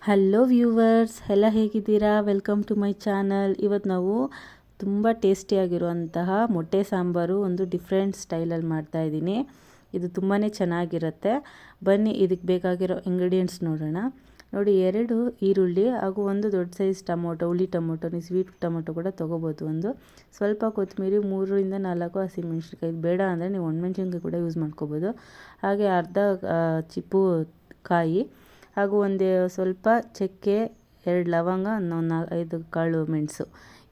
Hello viewers, ಎಲ್ಲ ಹೇಗಿದ್ದೀರಾ? Welcome to my channel. ಇವತ್ತು ನಾವು ತುಂಬ ಟೇಸ್ಟಿಯಾಗಿರುವಂತಹ ಮೊಟ್ಟೆ ಸಾಂಬಾರು ಒಂದು ಡಿಫ್ರೆಂಟ್ ಸ್ಟೈಲಲ್ಲಿ ಮಾಡ್ತಾಯಿದ್ದೀನಿ. ಇದು ತುಂಬಾ ಚೆನ್ನಾಗಿರುತ್ತೆ. ಬನ್ನಿ ಇದಕ್ಕೆ ಬೇಕಾಗಿರೋ ಇಂಗ್ರೀಡಿಯೆಂಟ್ಸ್ ನೋಡೋಣ. ನೋಡಿ, 2 ಈರುಳ್ಳಿ ಹಾಗೂ ಒಂದು ದೊಡ್ಡ ಸೈಜ್ ಟೊಮೊಟೊ, ಹುಳಿ ಟೊಮೊಟೊ, ನೀವು ಸ್ವೀಟ್ ಟೊಮೊಟೊ ಕೂಡ ತೊಗೋಬೋದು. ಒಂದು ಸ್ವಲ್ಪ ಕೊತ್ತಂಬರಿ, 3ರಿಂದ 4 ಹಸಿಮೆಣ್ಸಿನ್ಕಾಯಿ. ಬೇಡ ಅಂದರೆ ನೀವು ಒಣಮೆಣ್ಸಿನ್ಕಾಯಿ ಕೂಡ ಯೂಸ್ ಮಾಡ್ಕೋಬೋದು. ಹಾಗೆ ಅರ್ಧ ಚಿಪ್ಪು ಕಾಯಿ ಹಾಗೂ ಒಂದು ಸ್ವಲ್ಪ ಚಕ್ಕೆ, 2 ಲವಂಗ, 5 ಕಾಳು ಮೆಣಸು.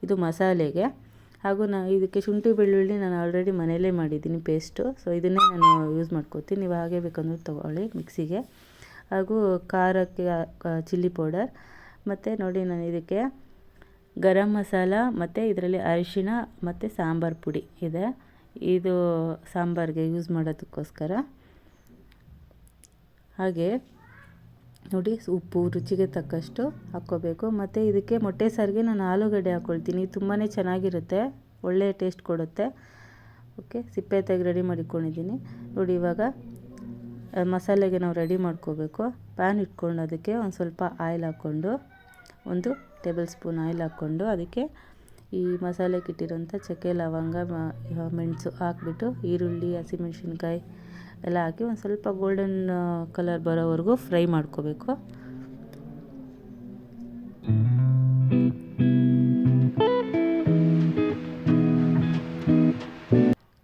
ಇದು ಮಸಾಲೆಗೆ. ಹಾಗೂ ಇದಕ್ಕೆ ಶುಂಠಿ ಬೆಳ್ಳುಳ್ಳಿ ನಾನು ಆಲ್ರೆಡಿ ಮನೆಯಲ್ಲೇ ಮಾಡಿದ್ದೀನಿ ಪೇಸ್ಟು. ಸೊ ಇದನ್ನೇ ನಾನು ಯೂಸ್ ಮಾಡ್ಕೋತೀನಿ. ನೀವು ಹಾಗೆ ಬೇಕಂದ್ರೆ ತೊಗೊಳ್ಳಿ ಮಿಕ್ಸಿಗೆ. ಹಾಗೂ ಖಾರಕ್ಕೆ ಚಿಲ್ಲಿ ಪೌಡರ್. ಮತ್ತು ನೋಡಿ, ನಾನು ಇದಕ್ಕೆ ಗರಂ ಮಸಾಲ ಮತ್ತು ಇದರಲ್ಲಿ ಅರಿಶಿಣ ಮತ್ತು ಸಾಂಬಾರು ಪುಡಿ ಇದೆ. ಇದು ಸಾಂಬಾರಿಗೆ ಯೂಸ್ ಮಾಡೋದಕ್ಕೋಸ್ಕರ. ಹಾಗೆ ನೋಡಿ, ಉಪ್ಪು ರುಚಿಗೆ ತಕ್ಕಷ್ಟು ಹಾಕ್ಕೋಬೇಕು. ಮತ್ತು ಇದಕ್ಕೆ ಮೊಟ್ಟೆ ಸಾರಿಗೆ ನಾನು ಆಲೂಗಡ್ಡೆ ಹಾಕ್ಕೊಳ್ತೀನಿ. ತುಂಬಾ ಚೆನ್ನಾಗಿರುತ್ತೆ, ಒಳ್ಳೆಯ ಟೇಸ್ಟ್ ಕೊಡುತ್ತೆ. ಓಕೆ, ಸಿಪ್ಪೆ ತೆಗೆದು ರೆಡಿ ಮಾಡಿಕೊಂಡಿದ್ದೀನಿ. ನೋಡಿ, ಇವಾಗ ಮಸಾಲೆಗೆ ನಾವು ರೆಡಿ ಮಾಡ್ಕೋಬೇಕು. ಪ್ಯಾನ್ ಇಟ್ಕೊಂಡು ಅದಕ್ಕೆ ಒಂದು ಸ್ವಲ್ಪ ಆಯಿಲ್ ಹಾಕ್ಕೊಂಡು, 1 ಟೇಬಲ್ ಸ್ಪೂನ್ ಆಯಿಲ್ ಹಾಕ್ಕೊಂಡು ಅದಕ್ಕೆ ಈ ಮಸಾಲೆಗೆ ಇಟ್ಟಿರೋಂಥ ಚಕ್ಕೆ, ಲವಂಗ, ಮೆಣಸು ಹಾಕ್ಬಿಟ್ಟು ಈರುಳ್ಳಿ, ಹಸಿಮೆಣ್ಸಿನ್ಕಾಯಿ ಎಲ್ಲ ಹಾಕಿ ಒಂದು ಸ್ವಲ್ಪ ಗೋಲ್ಡನ್ ಕಲರ್ ಬರೋವರೆಗೂ ಫ್ರೈ ಮಾಡ್ಕೋಬೇಕು.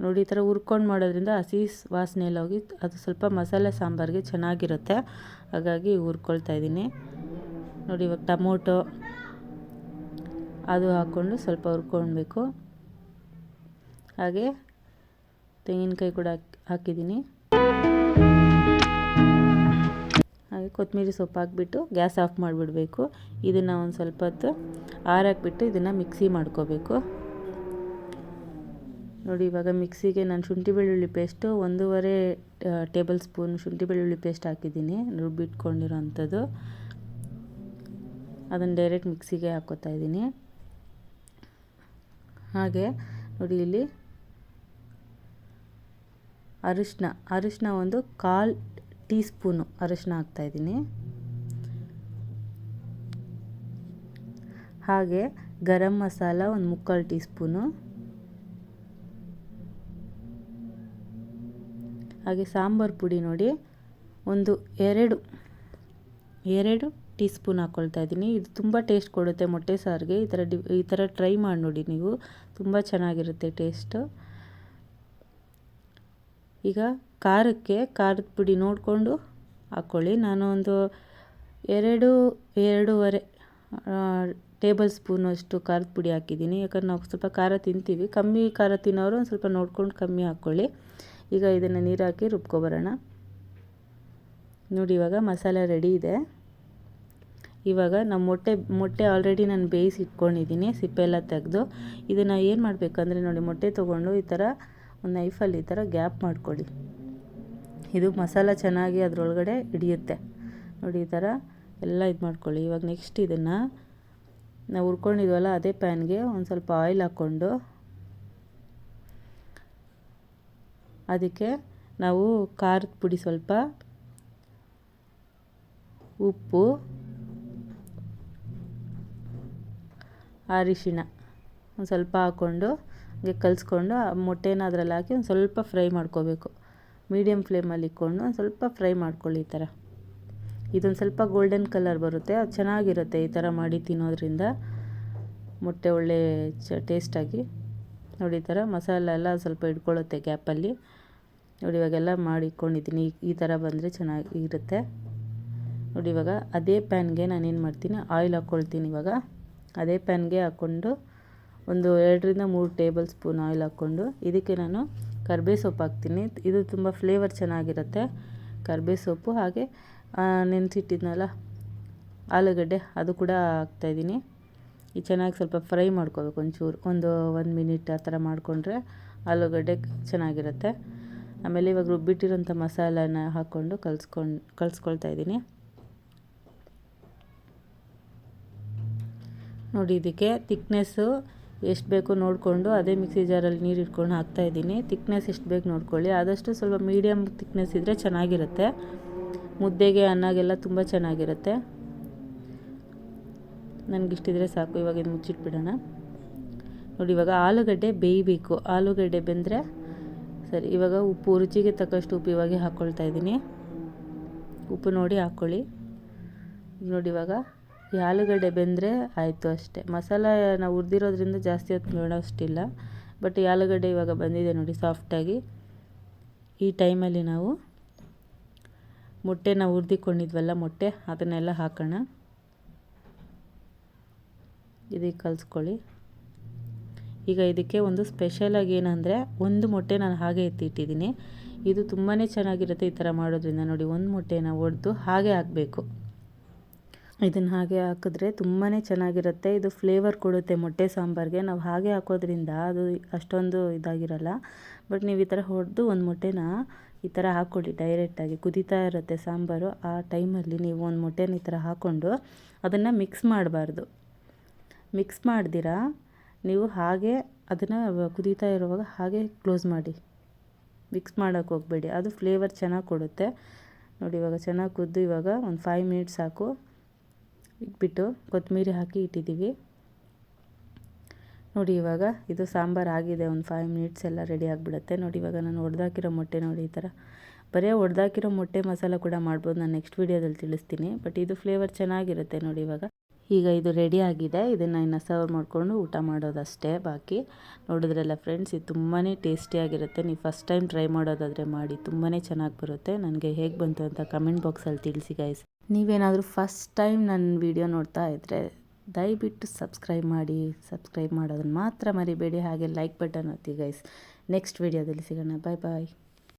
ನೋಡಿ, ಈ ಥರ ಹುರ್ಕೊಂಡು ಮಾಡೋದ್ರಿಂದ ಹಸಿ ವಾಸನೆ ಎಲ್ಲ ಹೋಗಿ ಅದು ಸ್ವಲ್ಪ ಮಸಾಲೆ ಸಾಂಬಾರಿಗೆ ಚೆನ್ನಾಗಿರುತ್ತೆ. ಹಾಗಾಗಿ ಹುರ್ಕೊಳ್ತಾ ಇದ್ದೀನಿ. ನೋಡಿ, ಇವಾಗ ಟೊಮೊಟೊ ಅದು ಹಾಕ್ಕೊಂಡು ಸ್ವಲ್ಪ ಹುರ್ಕೊಳ್ಬೇಕು. ಹಾಗೆ ತೆಂಗಿನಕಾಯಿ ಕೂಡ ಹಾಕಿದ್ದೀನಿ. ಹಾಗೆ ಕೊತ್ತಂಬರಿ ಸೊಪ್ಪು ಹಾಕ್ಬಿಟ್ಟು ಗ್ಯಾಸ್ ಆಫ್ ಮಾಡಿಬಿಡಬೇಕು. ಇದನ್ನು ಒಂದು ಸ್ವಲ್ಪ ಹೊತ್ತು ಆರಾಕ್ಬಿಟ್ಟು ಇದನ್ನು ಮಿಕ್ಸಿ ಮಾಡ್ಕೋಬೇಕು. ನೋಡಿ, ಇವಾಗ ಮಿಕ್ಸಿಗೆ ನಾನು ಶುಂಠಿ ಬೆಳ್ಳುಳ್ಳಿ ಪೇಸ್ಟು 1.5 ಟೇಬಲ್ ಸ್ಪೂನ್ ಶುಂಠಿ ಬೆಳ್ಳುಳ್ಳಿ ಪೇಸ್ಟ್ ಹಾಕಿದ್ದೀನಿ, ರುಬ್ಬಿಟ್ಕೊಂಡಿರೋ ಅಂಥದ್ದು. ಅದನ್ನು ಡೈರೆಕ್ಟ್ ಮಿಕ್ಸಿಗೆ ಹಾಕ್ಕೋತಾ ಇದ್ದೀನಿ. ಹಾಗೆ ನೋಡಿ, ಇಲ್ಲಿ ಅರಿಶಿನ ಒಂದು 1/4 ಟೀ ಸ್ಪೂನು ಅರಿಶಿನ ಹಾಕ್ತಾಯಿದ್ದೀನಿ. ಹಾಗೆ ಗರಂ ಮಸಾಲ ಒಂದು 3/4 ಟೀ ಸ್ಪೂನು. ಹಾಗೆ ಸಾಂಬಾರು ಪುಡಿ ನೋಡಿ ಒಂದು 2 ಟೀ ಸ್ಪೂನ್ ಹಾಕ್ಕೊಳ್ತಾ ಇದ್ದೀನಿ. ಇದು ತುಂಬ ಟೇಸ್ಟ್ ಕೊಡುತ್ತೆ ಮೊಟ್ಟೆ ಸಾರಿಗೆ. ಈ ಥರ ಟ್ರೈ ಮಾಡಿ ನೋಡಿ ನೀವು, ತುಂಬ ಚೆನ್ನಾಗಿರುತ್ತೆ ಟೇಸ್ಟು. ಈಗ ಖಾರದ ಪುಡಿ ನೋಡಿಕೊಂಡು ಹಾಕ್ಕೊಳ್ಳಿ. ನಾನು ಒಂದು 2-2.5 ಟೇಬಲ್ ಸ್ಪೂನಷ್ಟು ಖಾರದ ಪುಡಿ ಹಾಕಿದ್ದೀನಿ. ಯಾಕಂದ್ರೆ ನಾವು ಸ್ವಲ್ಪ ಖಾರ ತಿಂತೀವಿ. ಕಮ್ಮಿ ಖಾರ ತಿನ್ನೋರು ಒಂದು ಸ್ವಲ್ಪ ನೋಡ್ಕೊಂಡು ಕಮ್ಮಿ ಹಾಕ್ಕೊಳ್ಳಿ. ಈಗ ಇದನ್ನು ನೀರು ಹಾಕಿ ರುಬ್ಕೊಬರೋಣ. ನೋಡಿ, ಇವಾಗ ಮಸಾಲೆ ರೆಡಿ ಇದೆ. ಇವಾಗ ನಾವು ಮೊಟ್ಟೆ ಆಲ್ರೆಡಿ ನಾನು ಬೇಯಿಸಿ ಇಟ್ಕೊಂಡಿದ್ದೀನಿ, ಸಿಪ್ಪೆ ಎಲ್ಲ ತೆಗೆದು. ಇದನ್ನು ಏನು ಮಾಡಬೇಕಂದ್ರೆ ನೋಡಿ, ಮೊಟ್ಟೆ ತೊಗೊಂಡು ಈ ಥರ ಒಂದು ನೈಫಲ್ಲಿ ಈ ಥರ ಗ್ಯಾಪ್ ಮಾಡ್ಕೊಳ್ಳಿ. ಇದು ಮಸಾಲ ಚೆನ್ನಾಗಿ ಅದರೊಳಗಡೆ ಹಿಡಿಯುತ್ತೆ. ನೋಡಿ, ಈ ಥರ ಎಲ್ಲ ಇದು ಮಾಡ್ಕೊಳ್ಳಿ. ಇವಾಗ ನೆಕ್ಸ್ಟ್ ಇದನ್ನು ನಾವು ಹುರ್ಕೊಂಡಿದ್ವಲ್ಲ ಅದೇ ಪ್ಯಾನ್ಗೆ ಒಂದು ಸ್ವಲ್ಪ ಆಯಿಲ್ ಹಾಕ್ಕೊಂಡು ಅದಕ್ಕೆ ನಾವು ಖಾರದ ಪುಡಿ, ಸ್ವಲ್ಪ ಉಪ್ಪು, ಅರಿಶಿಣ ಒಂದು ಸ್ವಲ್ಪ ಹಾಕ್ಕೊಂಡು ಹೀಗೆ ಕಲಿಸ್ಕೊಂಡು ಆ ಮೊಟ್ಟೆನ ಅದರಲ್ಲಿ ಹಾಕಿ ಒಂದು ಸ್ವಲ್ಪ ಫ್ರೈ ಮಾಡ್ಕೋಬೇಕು. ಮೀಡಿಯಮ್ ಫ್ಲೇಮಲ್ಲಿ ಇಟ್ಕೊಂಡು ಒಂದು ಸ್ವಲ್ಪ ಫ್ರೈ ಮಾಡ್ಕೊಳ್ಳಿ. ಈ ಥರ ಇದೊಂದು ಸ್ವಲ್ಪ ಗೋಲ್ಡನ್ ಕಲರ್ ಬರುತ್ತೆ, ಅದು ಚೆನ್ನಾಗಿರುತ್ತೆ. ಈ ಥರ ಮಾಡಿ ತಿನ್ನೋದ್ರಿಂದ ಮೊಟ್ಟೆ ಒಳ್ಳೆ ಟೇಸ್ಟಾಗಿ. ನೋಡಿ, ಈ ಥರ ಮಸಾಲೆ ಎಲ್ಲ ಸ್ವಲ್ಪ ಇಟ್ಕೊಳ್ಳುತ್ತೆ ಗ್ಯಾಪಲ್ಲಿ. ನೋಡಿ, ಇವಾಗೆಲ್ಲ ಮಾಡಿ ಇಟ್ಕೊಂಡಿದ್ದೀನಿ. ಈ ಥರ ಬಂದರೆ ಚೆನ್ನಾಗಿರುತ್ತೆ. ನೋಡಿ, ಇವಾಗ ಅದೇ ಪ್ಯಾನ್ಗೆ ನಾನೇನು ಮಾಡ್ತೀನಿ, ಆಯಿಲ್ ಹಾಕ್ಕೊಳ್ತೀನಿ. ಇವಾಗ ಅದೇ ಪ್ಯಾನ್ಗೆ ಹಾಕ್ಕೊಂಡು ಒಂದು 2-3 ಟೇಬಲ್ ಸ್ಪೂನ್ ಆಯಿಲ್ ಹಾಕ್ಕೊಂಡು ಇದಕ್ಕೆ ನಾನು ಕರಿಬೇವು ಸೊಪ್ಪು ಹಾಕ್ತೀನಿ. ಇದು ತುಂಬ ಫ್ಲೇವರ್ ಚೆನ್ನಾಗಿರುತ್ತೆ, ಕರಿಬೇವು ಸೊಪ್ಪು. ಹಾಗೆ ನೆನೆಸಿಟ್ಟಿದ್ನಲ್ಲ ಆಲೂಗಡ್ಡೆ, ಅದು ಕೂಡ ಹಾಕ್ತಾಯಿದ್ದೀನಿ. ಈ ಚೆನ್ನಾಗಿ ಸ್ವಲ್ಪ ಫ್ರೈ ಮಾಡ್ಕೋಬೇಕು ಒಂಚೂರು, 1 ಮಿನಿಟ್ ಆ ಥರ ಮಾಡಿಕೊಂಡ್ರೆ ಆಲೂಗಡ್ಡೆ ಚೆನ್ನಾಗಿರುತ್ತೆ. ಆಮೇಲೆ ಇವಾಗ ರುಬ್ಬಿಟ್ಟಿರೋಂಥ ಮಸಾಲಾನ ಹಾಕ್ಕೊಂಡು ಕಲಿಸ್ಕೊಳ್ತಾ ಇದ್ದೀನಿ. ನೋಡಿ, ಇದಕ್ಕೆ ತಿಕ್ನೆಸ್ಸು ಎಷ್ಟು ಬೇಕು ನೋಡಿಕೊಂಡು ಅದೇ ಮಿಕ್ಸಿ ಜಾರಲ್ಲಿ ನೀರು ಇಟ್ಕೊಂಡು ಹಾಕ್ತಾಯಿದ್ದೀನಿ. ತಿಕ್ನೆಸ್ ಎಷ್ಟು ಬೇಕು ನೋಡ್ಕೊಳ್ಳಿ. ಆದಷ್ಟು ಸ್ವಲ್ಪ ಮೀಡಿಯಮ್ ತಿಕ್ನೆಸ್ ಇದ್ದರೆ ಚೆನ್ನಾಗಿರುತ್ತೆ. ಮುದ್ದೆಗೆ, ಅನ್ನಗೆಲ್ಲ ತುಂಬ ಚೆನ್ನಾಗಿರುತ್ತೆ. ನನಗಿಷ್ಟಿದ್ರೆ ಸಾಕು. ಇವಾಗ ಇದು ಮುಚ್ಚಿಟ್ಬಿಡೋಣ. ನೋಡಿ ಇವಾಗ ಆಲೂಗಡ್ಡೆ ಬೇಯಬೇಕು. ಆಲೂಗಡ್ಡೆ ಬೆಂದರೆ ಸರಿ. ಇವಾಗ ಉಪ್ಪು, ರುಚಿಗೆ ತಕ್ಕಷ್ಟು ಉಪ್ಪು ಇವಾಗ ಹಾಕ್ಕೊಳ್ತಾ ಇದ್ದೀನಿ. ಉಪ್ಪು ನೋಡಿ ಹಾಕ್ಕೊಳ್ಳಿ. ನೋಡಿ ಇವಾಗ ಈ ಆಲೂಗಡ್ಡೆ ಬೆಂದರೆ ಆಯಿತು ಅಷ್ಟೇ. ಮಸಾಲ ನಾವು ಹುರಿದಿರೋದ್ರಿಂದ ಜಾಸ್ತಿ ಹೊತ್ತು ಬೇಡೋಷ್ಟಿಲ್ಲ. ಬಟ್ ಈ ಆಲೂಗಡ್ಡೆ ಇವಾಗ ಬಂದಿದೆ ನೋಡಿ ಸಾಫ್ಟಾಗಿ. ಈ ಟೈಮಲ್ಲಿ ನಾವು ಮೊಟ್ಟೆನ ಹುರಿದಿಕೊಂಡಿದ್ವಲ್ಲ, ಮೊಟ್ಟೆ ಅದನ್ನೆಲ್ಲ ಹಾಕೋಣ. ಇದಕ್ಕೆ ಕಲಿಸ್ಕೊಳ್ಳಿ. ಈಗ ಇದಕ್ಕೆ ಒಂದು ಸ್ಪೆಷಲಾಗಿ ಏನಂದರೆ, ಒಂದು ಮೊಟ್ಟೆ ನಾನು ಹಾಗೆ ಎತ್ತಿಟ್ಟಿದ್ದೀನಿ. ಇದು ತುಂಬಾ ಚೆನ್ನಾಗಿರುತ್ತೆ ಈ ಥರ ಮಾಡೋದ್ರಿಂದ. ನೋಡಿ, ಒಂದು ಮೊಟ್ಟೆನ ಒಡೆದು ಹಾಗೆ ಹಾಕಬೇಕು. ಇದನ್ನು ಹಾಗೆ ಹಾಕಿದ್ರೆ ತುಂಬಾ ಚೆನ್ನಾಗಿರುತ್ತೆ. ಇದು ಫ್ಲೇವರ್ ಕೊಡುತ್ತೆ ಮೊಟ್ಟೆ ಸಾಂಬಾರಿಗೆ. ನಾವು ಹಾಗೆ ಹಾಕೋದ್ರಿಂದ ಅದು ಅಷ್ಟೊಂದು ಇದಾಗಿರಲ್ಲ. ಬಟ್ ನೀವು ಈ ಥರ ಹೊಡೆದು ಒಂದು ಮೊಟ್ಟೆನ ಈ ಥರ ಹಾಕ್ಕೊಳ್ಳಿ. ಡೈರೆಕ್ಟಾಗಿ ಕುದೀತಾ ಇರುತ್ತೆ ಸಾಂಬಾರು. ಆ ಟೈಮಲ್ಲಿ ನೀವು ಒಂದು ಮೊಟ್ಟೆನ ಈ ಥರ ಹಾಕ್ಕೊಂಡು ಅದನ್ನು ಮಿಕ್ಸ್ ಮಾಡಬಾರ್ದು. ಮಿಕ್ಸ್ ಮಾಡ್ದಿರಾ ನೀವು ಹಾಗೆ ಅದನ್ನು ಕುದೀತಾ ಇರುವಾಗ ಹಾಗೆ ಕ್ಲೋಸ್ ಮಾಡಿ. ಮಿಕ್ಸ್ ಮಾಡೋಕ್ಕೆ ಹೋಗಬೇಡಿ. ಅದು ಫ್ಲೇವರ್ ಚೆನ್ನಾಗಿ ಕೊಡುತ್ತೆ. ನೋಡಿ ಇವಾಗ ಚೆನ್ನಾಗಿ ಕುದ್ದು ಇವಾಗ ಒಂದು 5 ಮಿನಿಟ್ಸ್ ಸಾಕು. ಇಟ್ಬಿಟ್ಟು ಕೊತ್ತಂಬರಿ ಹಾಕಿ ಇಟ್ಟಿದ್ದೀವಿ. ನೋಡಿ ಇವಾಗ ಇದು ಸಾಂಬಾರು ಆಗಿದೆ. ಒಂದು 5 ಮಿನಿಟ್ಸ್ ಎಲ್ಲ ರೆಡಿ ಆಗಿಬಿಡುತ್ತೆ. ನೋಡಿ ಇವಾಗ ನಾನು ಒಡೆದಾಕಿರೋ ಮೊಟ್ಟೆ ನೋಡಿ ಈ ಥರ. ಬರೀ ಒಡೆದಾಕಿರೋ ಮೊಟ್ಟೆ ಮಸಾಲ ಕೂಡ ಮಾಡ್ಬೋದು. ನಾನು ನೆಕ್ಸ್ಟ್ ವೀಡಿಯೋದಲ್ಲಿ ತಿಳಿಸ್ತೀನಿ. ಬಟ್ ಇದು ಫ್ಲೇವರ್ ಚೆನ್ನಾಗಿರುತ್ತೆ ನೋಡಿ ಇವಾಗ. ಈಗ ಇದು ರೆಡಿ ಆಗಿದೆ. ಇದನ್ನು ಇನ್ನು ಸರ್ವ್ ಮಾಡಿಕೊಂಡು ಊಟ ಮಾಡೋದಷ್ಟೇ ಬಾಕಿ. ನೋಡಿದ್ರಲ್ಲ ಫ್ರೆಂಡ್ಸ್, ಇದು ತುಂಬಾ ಟೇಸ್ಟಿಯಾಗಿರುತ್ತೆ. ನೀವು ಫಸ್ಟ್ ಟೈಮ್ ಟ್ರೈ ಮಾಡೋದಾದರೆ ಮಾಡಿ, ತುಂಬಾ ಚೆನ್ನಾಗಿ ಬರುತ್ತೆ. ನನಗೆ ಹೇಗೆ ಬಂತು ಅಂತ ಕಮೆಂಟ್ ಬಾಕ್ಸಲ್ಲಿ ತಿಳಿಸಿ ಗೈಸ್. ನೀವೇನಾದರೂ ಫಸ್ಟ್ ಟೈಮ್ ನನ್ನ ವಿಡಿಯೋ ನೋಡ್ತಾ ಇದ್ದರೆ ದಯವಿಟ್ಟು ಸಬ್ಸ್ಕ್ರೈಬ್ ಮಾಡಿ. ಸಬ್ಸ್ಕ್ರೈಬ್ ಮಾಡೋದನ್ನು ಮಾತ್ರ ಮರಿಬೇಡಿ. ಹಾಗೆ ಲೈಕ್ ಬಟನ್ ಒತ್ತಿ ಗೈಸ್. ನೆಕ್ಸ್ಟ್ ವಿಡಿಯೋದಲ್ಲಿ ಸಿಗೋಣ. ಬಾಯ್ ಬಾಯ್.